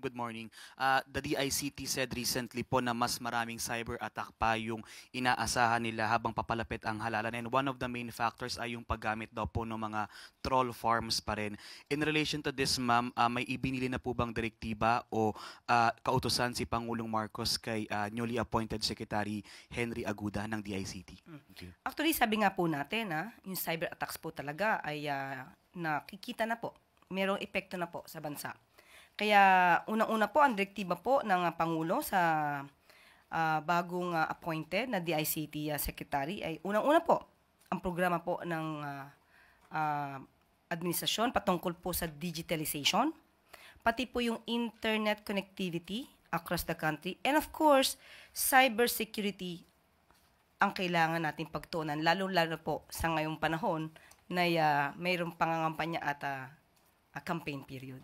Good morning. The DICT said recently po na mas maraming cyber attack pa yung inaasahan nila habang papalapit ang halalan. And one of the main factors ay yung paggamit daw po ng mga troll farms pa rin. In relation to this, ma'am, may ibinili na po bang direktiba o kautusan si Pangulong Marcos kay newly appointed Secretary Henry Aguda ng DICT? Thank you. Actually, sabi nga po natin, yung cyber attacks po talaga ay nakikita na po. Merong epekto na po sa bansa. Kaya unang-una po, ang direktiba po ng Pangulo sa bagong appointed na DICT Secretary ay unang-una po, ang programa po ng administrasyon patungkol po sa digitalization, pati po yung internet connectivity across the country, and of course, cybersecurity ang kailangan natin pagtuunan, lalo-lalo po sa ngayong panahon na mayroong pangangampanya at campaign period.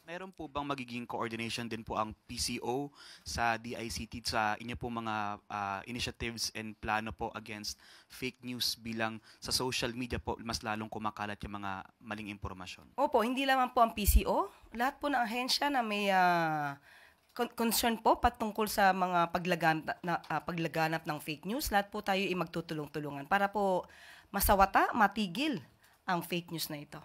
Meron po bang magiging coordination din po ang PCO sa DICT sa inyo po mga initiatives and plano po against fake news bilang sa social media po mas lalong kumakalat yung mga maling impormasyon? Opo, hindi lamang po ang PCO. Lahat po ng ahensya na may concern po patungkol sa mga paglaganap ng fake news, lahat po tayo ay magtutulong-tulungan para po masawata, matigil ang fake news na ito.